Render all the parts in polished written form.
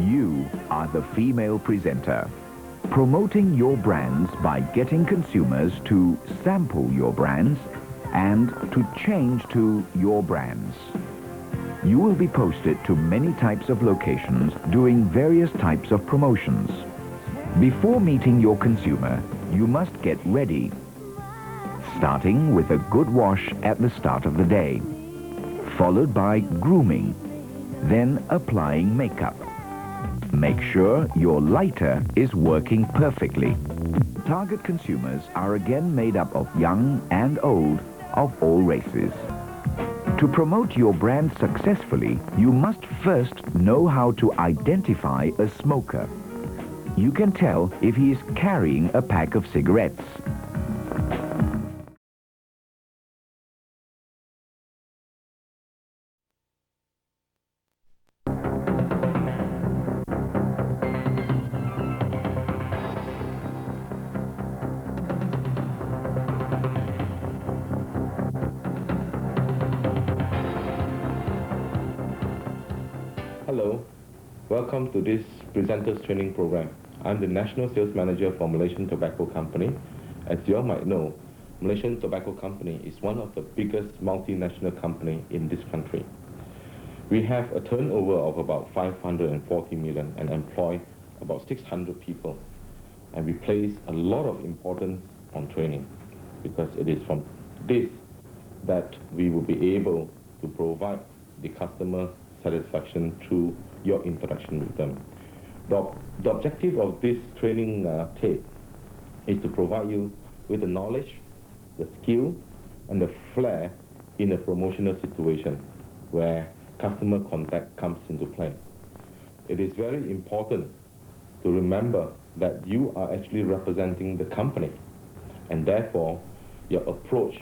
You are the female presenter, promoting your brands by getting consumers to sample your brands and to change to your brands. You will be posted to many types of locations doing various types of promotions. Before meeting your consumer, you must get ready, starting with a good wash at the start of the day, followed by grooming, then applying makeup. Make sure your lighter is working perfectly. Target consumers are again made up of young and old of all races. To promote your brand successfully, you must first know how to identify a smoker. You can tell if he is carrying a pack of cigarettes. Hello, welcome to this Presenters Training Program. I'm the National Sales Manager for Malaysian Tobacco Company. As you all might know, Malaysian Tobacco Company is one of the biggest multinational companies in this country. We have a turnover of about 540 million and employ about 600 people. And we place a lot of importance on training because it is from this that we will be able to provide the customer satisfaction through your interaction with them. The objective of this training tape is to provide you with the knowledge, the skill, and the flair in a promotional situation where customer contact comes into play. It is very important to remember that you are actually representing the company, and therefore your approach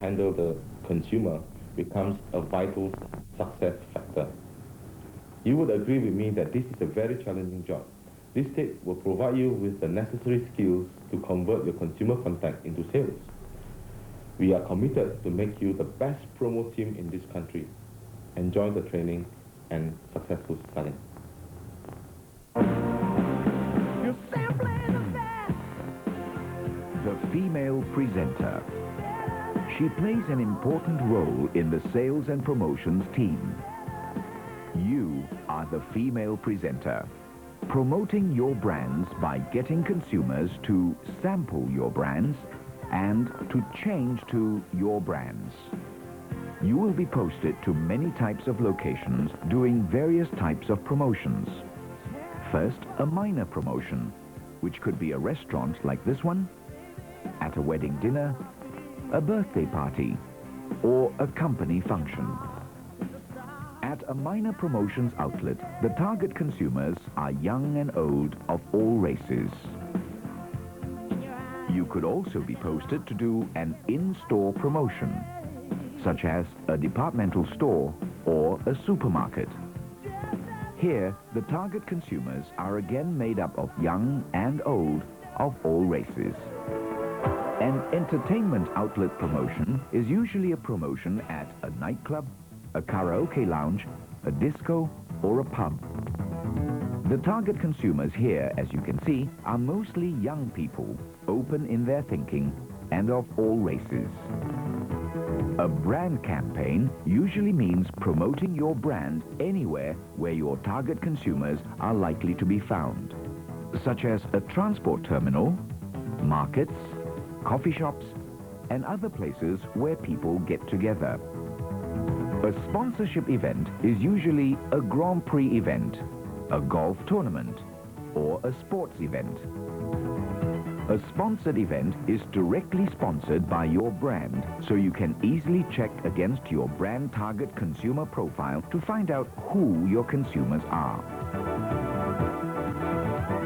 handle the consumer becomes a vital success factor. You would agree with me that this is a very challenging job. This tape will provide you with the necessary skills to convert your consumer contact into sales. We are committed to make you the best promo team in this country. Enjoy the training and successful selling. The female presenter. She plays an important role in the sales and promotions team. You are the female presenter, promoting your brands by getting consumers to sample your brands and to change to your brands. You will be posted to many types of locations doing various types of promotions. First, a minor promotion, which could be a restaurant like this one, at a wedding dinner, a birthday party, or a company function. At a minor promotions outlet, the target consumers are young and old of all races. You could also be posted to do an in-store promotion, such as a departmental store or a supermarket. Here, the target consumers are again made up of young and old of all races. An entertainment outlet promotion is usually a promotion at a nightclub, a karaoke lounge, a disco, or a pub. The target consumers here, as you can see, are mostly young people, open in their thinking, and of all races. A brand campaign usually means promoting your brand anywhere where your target consumers are likely to be found, such as a transport terminal, markets, coffee shops, and other places where people get together. A sponsorship event is usually a Grand Prix event, a golf tournament, or a sports event. A sponsored event is directly sponsored by your brand, so you can easily check against your brand target consumer profile to find out who your consumers are.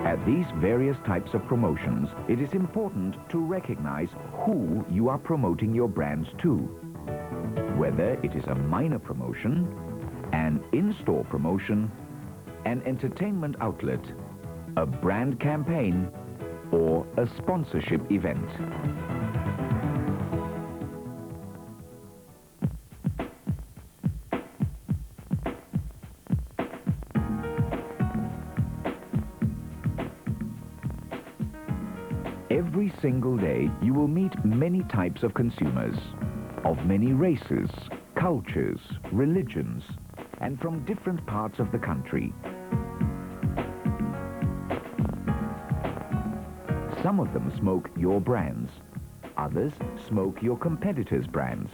At these various types of promotions, it is important to recognize who you are promoting your brands to. Whether it is a minor promotion, an in-store promotion, an entertainment outlet, a brand campaign, or a sponsorship event. Every single day, you will meet many types of consumers, of many races, cultures, religions, and from different parts of the country. Some of them smoke your brands, others smoke your competitors' brands.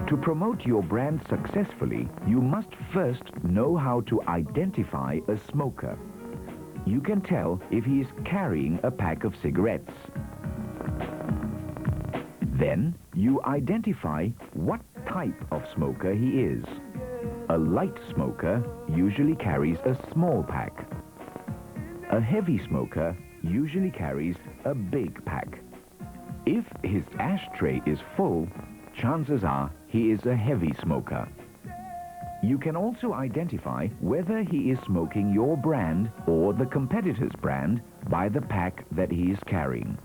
To promote your brand successfully, you must first know how to identify a smoker. You can tell if he is carrying a pack of cigarettes. Then you identify what type of smoker he is. A light smoker usually carries a small pack. A heavy smoker usually carries a big pack. If his ashtray is full, chances are he is a heavy smoker. You can also identify whether he is smoking your brand or the competitor's brand by the pack that he is carrying.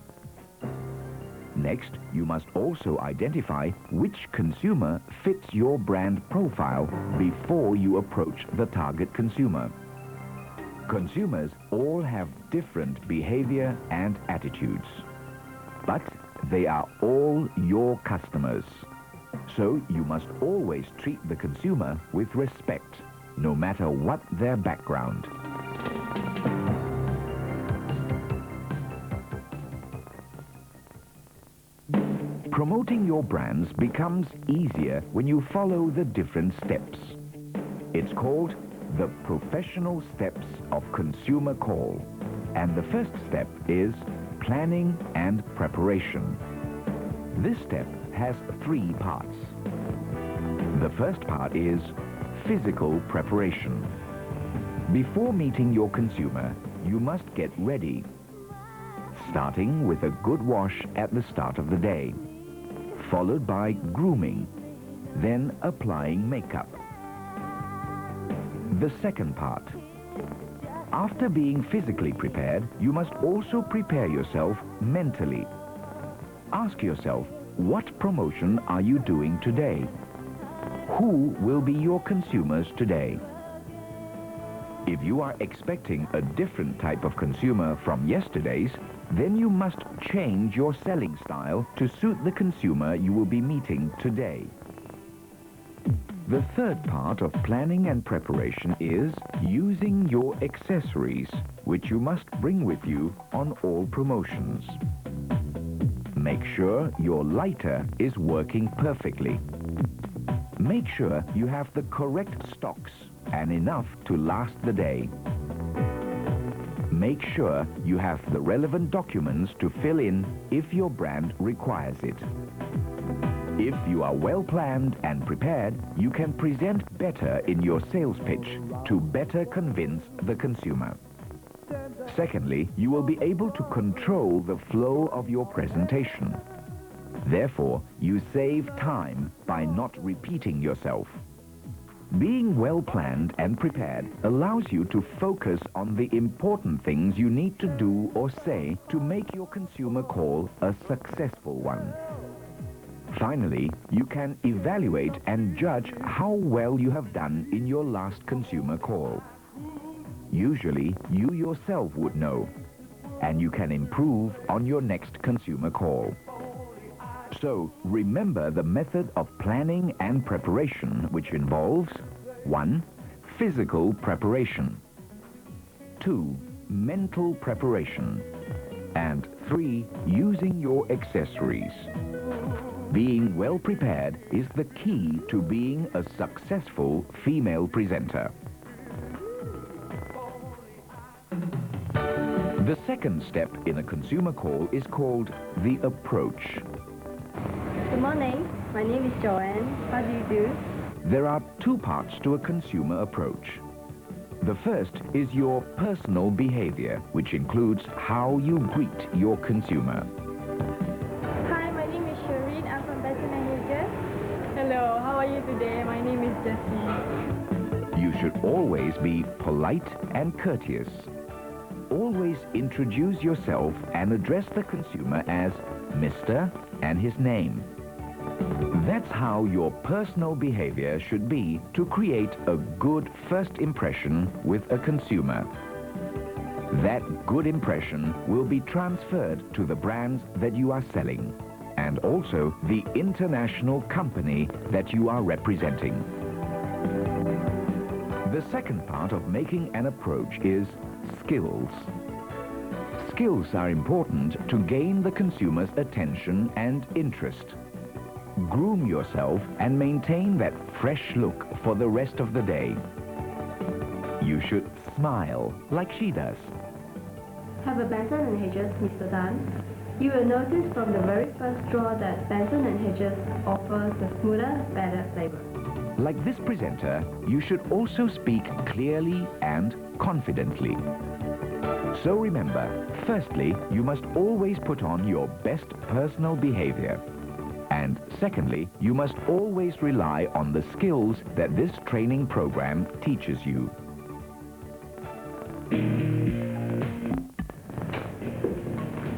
Next, you must also identify which consumer fits your brand profile before you approach the target consumer. Consumers all have different behavior and attitudes, but they are all your customers. So you must always treat the consumer with respect, no matter what their background. Promoting your brands becomes easier when you follow the different steps. It's called the professional steps of consumer call. And the first step is planning and preparation. This step has 3 parts. The first part is physical preparation. Before meeting your consumer, you must get ready, starting with a good wash at the start of the day, followed by grooming, then applying makeup. The second part. After being physically prepared, you must also prepare yourself mentally. Ask yourself, what promotion are you doing today? Who will be your consumers today? If you are expecting a different type of consumer from yesterday's, then you must change your selling style to suit the consumer you will be meeting today. The third part of planning and preparation is using your accessories, which you must bring with you on all promotions. Make sure your lighter is working perfectly. Make sure you have the correct stocks and enough to last the day. Make sure you have the relevant documents to fill in if your brand requires it. If you are well planned and prepared, you can present better in your sales pitch to better convince the consumer. Secondly, you will be able to control the flow of your presentation. Therefore, you save time by not repeating yourself. Being well planned and prepared allows you to focus on the important things you need to do or say to make your consumer call a successful one. Finally, you can evaluate and judge how well you have done in your last consumer call. Usually, you yourself would know, and you can improve on your next consumer call. So, remember the method of planning and preparation, which involves 1. Physical preparation, 2. Mental preparation, and 3. Using your accessories. Being well prepared is the key to being a successful female presenter. The second step in a consumer call is called the approach. Good morning, my name is Joanne. How do you do? There are 2 parts to a consumer approach. The first is your personal behavior, which includes how you greet your consumer. Hi, my name is Shireen. I'm from Baton Rouge. Hello, how are you today? My name is Jessie. You should always be polite and courteous. Always introduce yourself and address the consumer as Mr. and his name. That's how your personal behavior should be to create a good first impression with a consumer. That good impression will be transferred to the brands that you are selling and also the international company that you are representing. The second part of making an approach is skills. Skills are important to gain the consumer's attention and interest. Groom yourself and maintain that fresh look for the rest of the day. You should smile like she does. Have a Benson and Hedges, Mr. Tan. You will notice from the very first draw that Benson and Hedges offers a smoother, better flavor. Like this presenter, you should also speak clearly and confidently. So remember, firstly, you must always put on your best personal behavior. And secondly, you must always rely on the skills that this training program teaches you.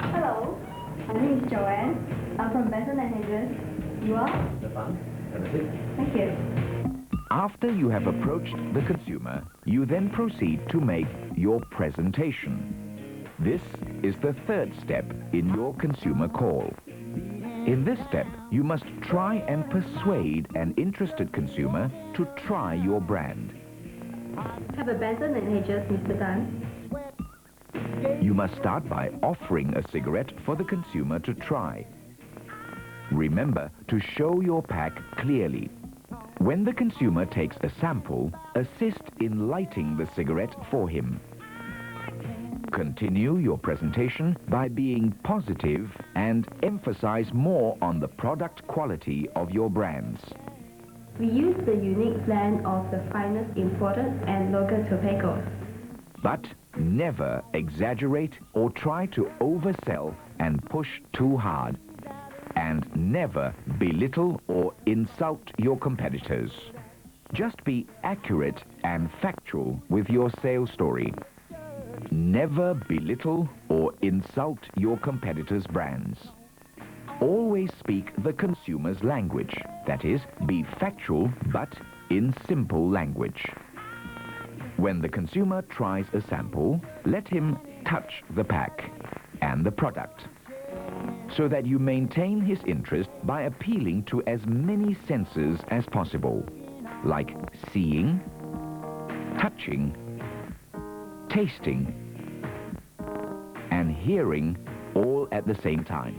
Hello, my name is Joanne. I'm from Benson and Hedges. You are? Thank you. After you have approached the consumer, you then proceed to make your presentation. This is the third step in your consumer call. In this step, you must try and persuade an interested consumer to try your brand. Have a Benson and Hedges, Mr. Tan. You must start by offering a cigarette for the consumer to try. Remember to show your pack clearly. When the consumer takes a sample, assist in lighting the cigarette for him. Continue your presentation by being positive and emphasize more on the product quality of your brands. We use the unique blend of the finest imported and local tobaccos. But never exaggerate or try to oversell and push too hard. And never belittle or insult your competitors. Just be accurate and factual with your sales story. Never belittle or insult your competitors' brands. Always speak the consumer's language. That is, be factual but in simple language. When the consumer tries a sample, let him touch the pack and the product, so that you maintain his interest by appealing to as many senses as possible, like seeing, touching, tasting, and hearing all at the same time.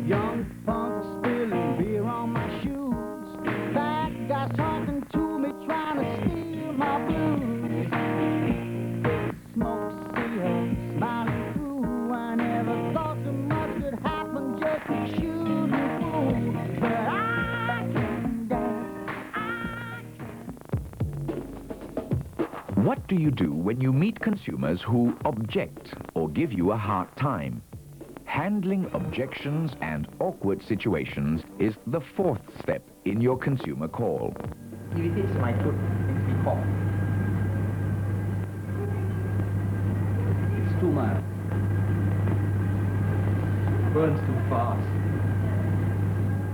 Young punk spilling beer on my shoes. That guy's talking to me, trying to steal my blues. Smoke, see her smiling through. I never thought so much could happen just to shoot a fool. But I can't die. What do you do when you meet consumers who object or give you a hard time? Handling objections and awkward situations is the fourth step in your consumer call. Irritates my throat, makes me cough. It's too mild. Burns too fast.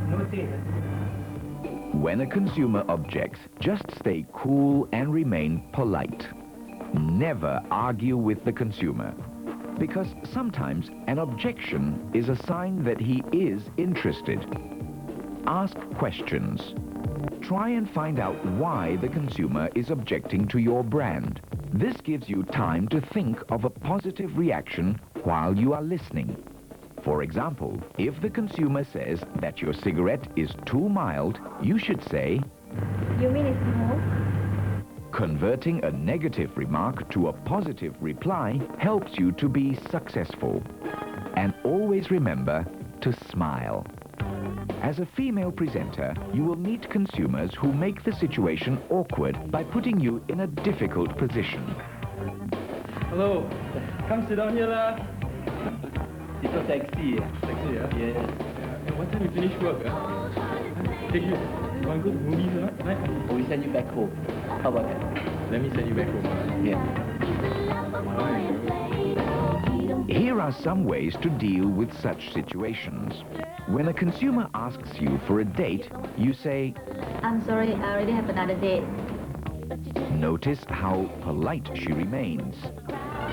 No taste. When a consumer objects, just stay cool and remain polite. Never argue with the consumer, because sometimes an objection is a sign that he is interested. Ask questions. Try and find out why the consumer is objecting to your brand. This gives you time to think of a positive reaction while you are listening. For example, if the consumer says that your cigarette is too mild, you should say, You mean it's smoke? converting a negative remark to a positive reply helps you to be successful. And always remember to smile. As a female presenter, you will meet consumers who make the situation awkward by putting you in a difficult position. Hello, come sit down here lah. It's so sexy. Sexy, yeah? Yes. What time you finish work? Take you. You want to go to movies or not? Right? Or we send you back home. How about that? Let me send you back home. Yeah. Here are some ways to deal with such situations. When a consumer asks you for a date, you say, I'm sorry, I already have another date. Notice how polite she remains.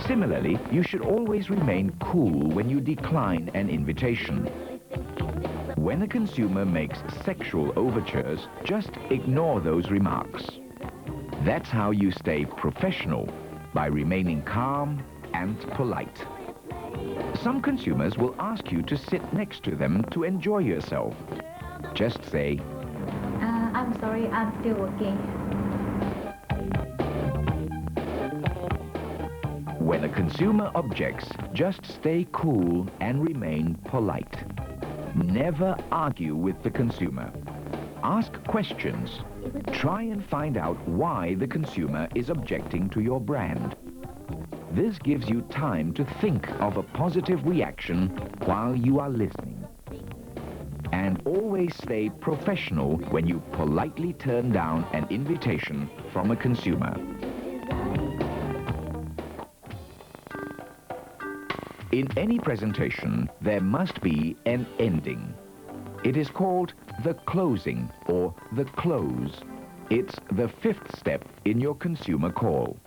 Similarly, you should always remain cool when you decline an invitation. When a consumer makes sexual overtures, just ignore those remarks. That's how you stay professional, by remaining calm and polite. Some consumers will ask you to sit next to them to enjoy yourself. Just say, I'm sorry, I'm still working. When a consumer objects, just stay cool and remain polite. Never argue with the consumer. Ask questions. Try and find out why the consumer is objecting to your brand. This gives you time to think of a positive reaction while you are listening. And always stay professional when you politely turn down an invitation from a consumer. In any presentation, there must be an ending. It is called the closing or the close. It's the fifth step in your consumer call.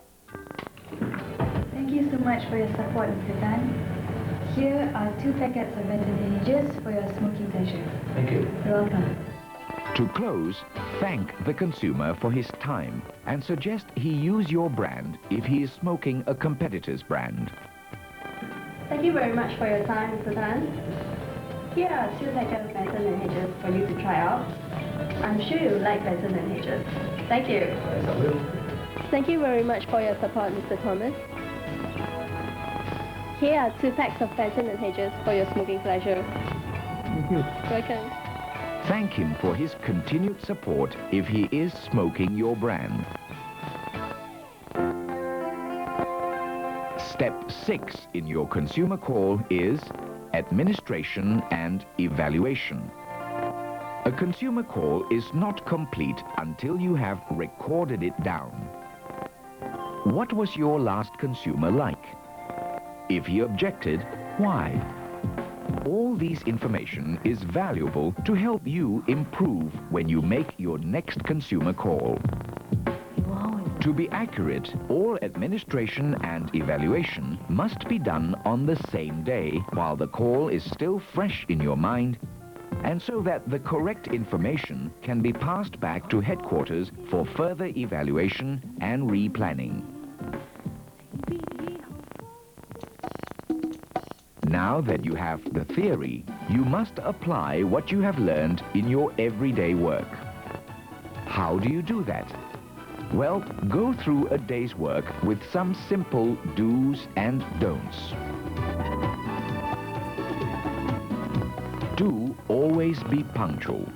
Thank you so much for your support, Mr. Tan. Here are 2 packets of advantages for your smoking pleasure. Thank you. You're welcome. To close, thank the consumer for his time and suggest he use your brand if he is smoking a competitor's brand. Thank you very much for your time, Mr. Tan. Here are 2 packets of Benson and Hedges for you to try out. I'm sure you like Benson and Hedges. Thank you. Yes, I will. Thank you very much for your support, Mr. Thomas. Here are 2 packs of Benson and Hedges for your smoking pleasure. Thank you. Welcome. Thank him for his continued support if he is smoking your brand. Step 6 in your consumer call is administration and evaluation. A consumer call is not complete until you have recorded it down. What was your last consumer like? If he objected, why? All these information is valuable to help you improve when you make your next consumer call. To be accurate, all administration and evaluation must be done on the same day while the call is still fresh in your mind, and so that the correct information can be passed back to headquarters for further evaluation and replanning. Now that you have the theory, you must apply what you have learned in your everyday work. How do you do that? Well, go through a day's work with some simple do's and don'ts. Do always be punctual.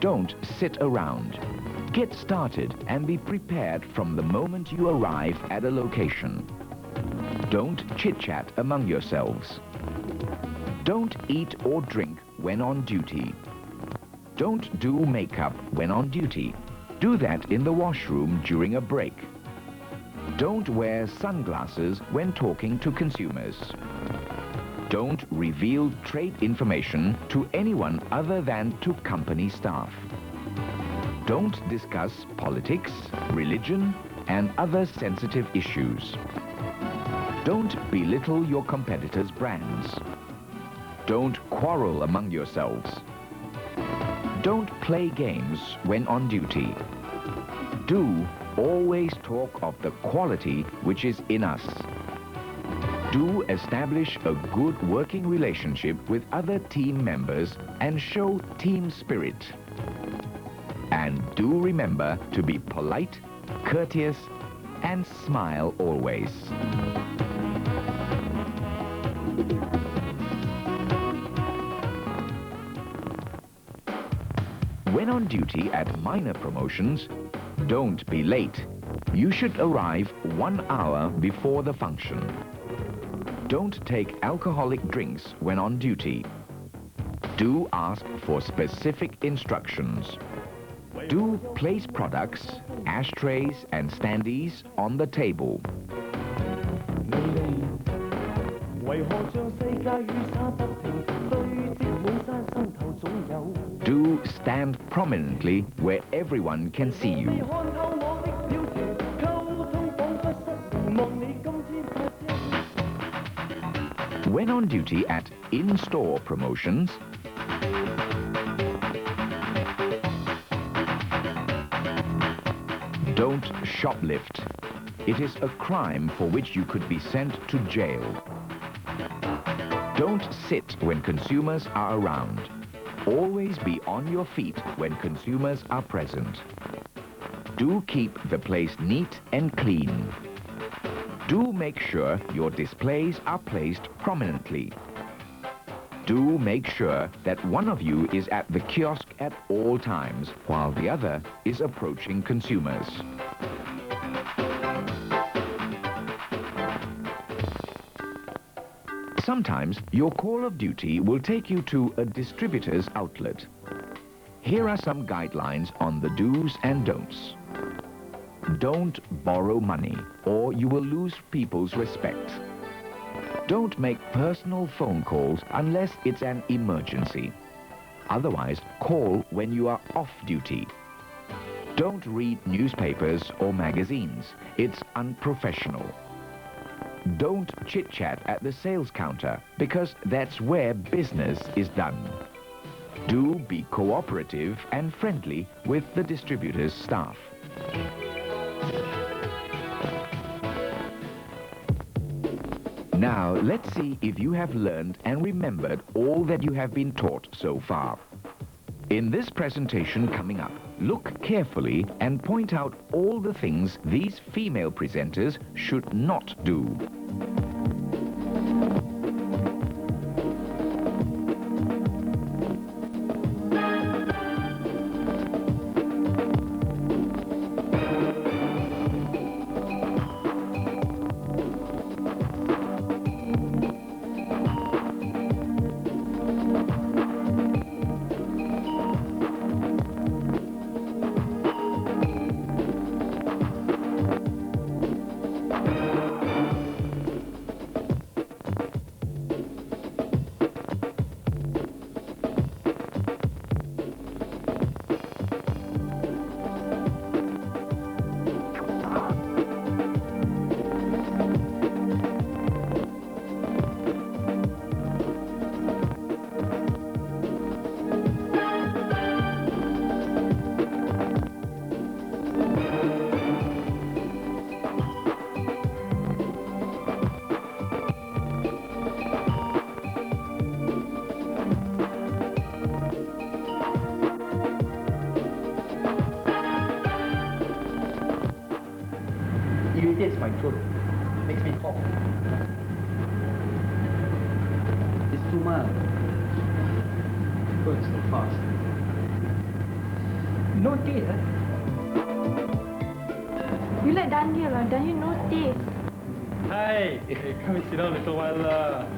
Don't sit around. Get started and be prepared from the moment you arrive at a location. Don't chit-chat among yourselves. Don't eat or drink when on duty. Don't do makeup when on duty. Do that in the washroom during a break. Don't wear sunglasses when talking to consumers. Don't reveal trade information to anyone other than to company staff. Don't discuss politics, religion, and other sensitive issues. Don't belittle your competitors' brands. Don't quarrel among yourselves. Don't play games when on duty. Do always talk of the quality which is in us. Do establish a good working relationship with other team members and show team spirit. And do remember to be polite, courteous, and smile always. When on duty at minor promotions, don't be late. You should arrive 1 hour before the function. Don't take alcoholic drinks when on duty. Do ask for specific instructions. Do place products, ashtrays and standees on the table. Do stand prominently where everyone can see you. When on duty at in-store promotions, don't shoplift. It is a crime for which you could be sent to jail. Don't sit when consumers are around. Always be on your feet when consumers are present. Do keep the place neat and clean. Do make sure your displays are placed prominently. Do make sure that one of you is at the kiosk at all times while the other is approaching consumers. Sometimes your call of duty will take you to a distributor's outlet. Here are some guidelines on the do's and don'ts. Don't borrow money, or you will lose people's respect. Don't make personal phone calls unless it's an emergency. Otherwise, call when you are off duty. Don't read newspapers or magazines. It's unprofessional. Don't chit-chat at the sales counter, because that's where business is done. Do be cooperative and friendly with the distributor's staff. Now, let's see if you have learned and remembered all that you have been taught so far. In this presentation coming up, look carefully and point out all the things these female presenters should not do. Irritates my throat. Makes me cough. It's too mild. Burns so fast. No taste, huh? You like Daniel, Daniel no taste. Hi. Hey, come and sit down a little while.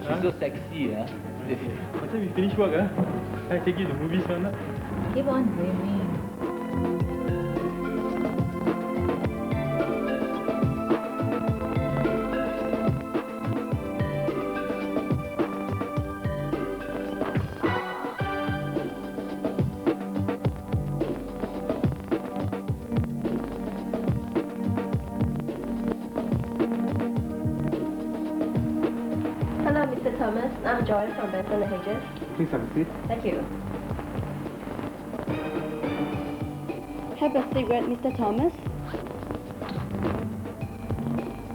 She's so sexy, huh? What time you finish work, huh? I take you to movies, huh? Keep on dreaming. Hello, Mr. Thomas. I'm Joy from Benson & Hedges. Please have a seat. Thank you. Have a cigarette, Mr. Thomas.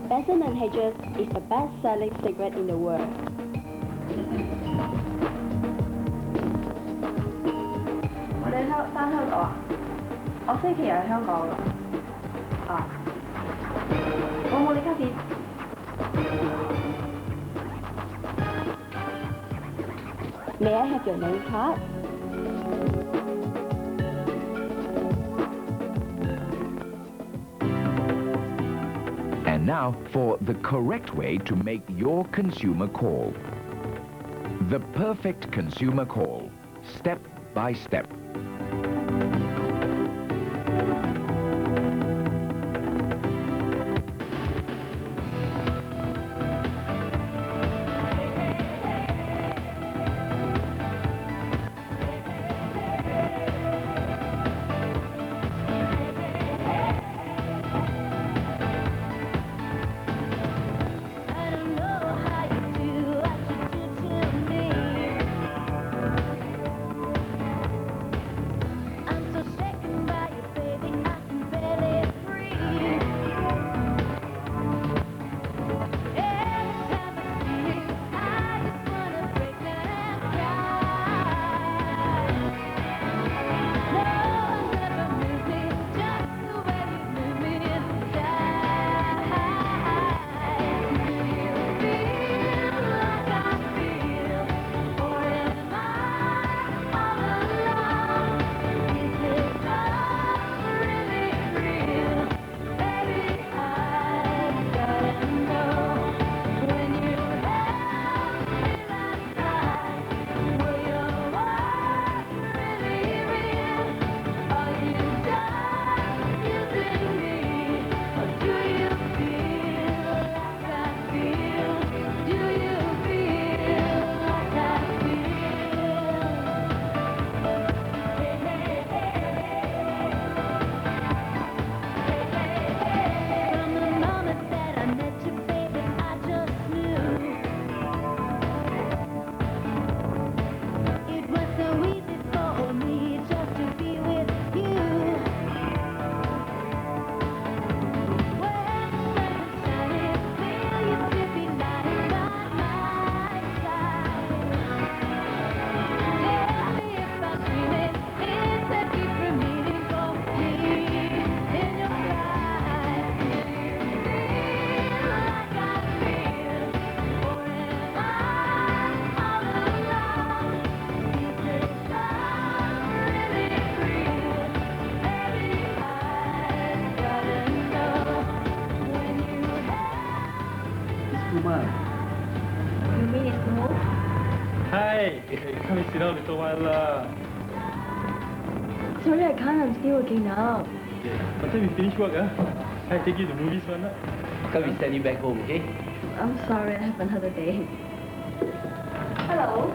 Benson & Hedges is the best-selling cigarette in the world. 我哋返香港啊！我星期日去香港啦。啊！我冇你卡片。May I have your name card? And now for the correct way to make your consumer call. The perfect consumer call, step by step. consumer. You mean it's no? Hi, come and sit down a little while. Sorry, I can't. I'm still working now. What time you finish work? I take you to the movies one. Come we send you back home, okay? I'm sorry, I have another day. Hello,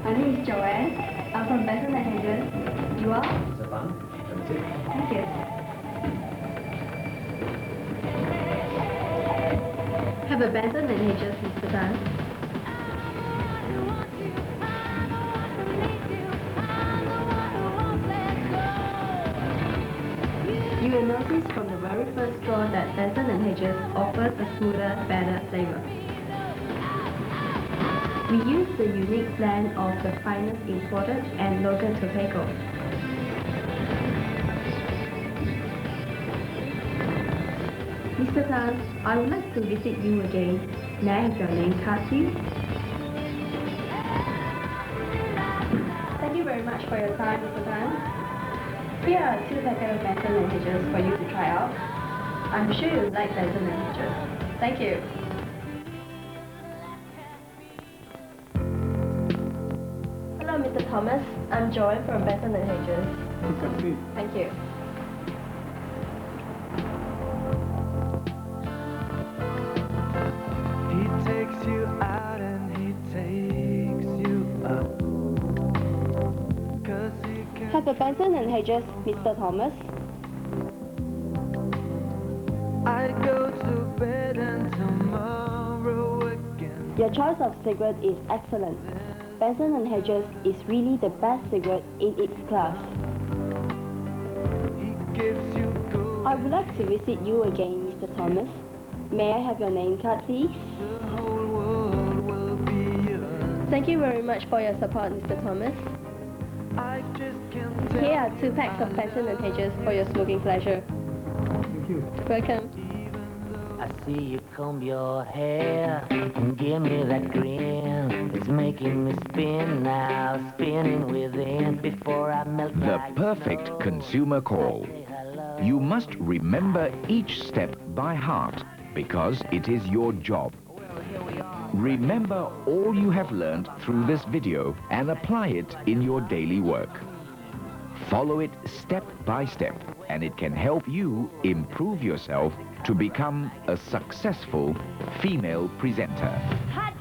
my name is Joanne. I'm from Benson & Hedges. You are? Thank you. Have a Benson & Hedges, Mr. Tan. You will notice from the very first straw that Benson & Hedges offers a smoother, better flavor. We use the unique blend of the finest imported and local tobacco. Mr. Tan, I would like to visit you again. May I have your name card, please? Thank you very much for your time, Mr. Tan. Here are 2 packets of Benson & Hedges for you to try out. I'm sure you'll like Benson & Hedges. Thank you. Hello, Mr. Thomas. I'm Joanne from Benson & Hedges. Thank you. He takes you out and he takes you up. 'Cause he can Have a Benson & Hedges, Mr. Thomas. I go to bed and tomorrow again. Your choice of cigarette is excellent. Benson & Hedges is really the best cigarette in its class. He gives you gold. I would like to visit you again, Mr. Thomas. May I have your name card, please? The whole world will be yours. Thank you very much for your support, Mr. Thomas. I just can't tell. Here are 2 packs of Benson & Hedges for your smoking pleasure. Thank you. Welcome. I see you comb your hair and give me that grin. It's making me spin now, spinning within before I melt The like perfect snow. consumer call. Say hello. You must remember each step by heart because it is your job. Remember all you have learned through this video and apply it in your daily work. Follow it step by step and it can help you improve yourself to become a successful female presenter. Hot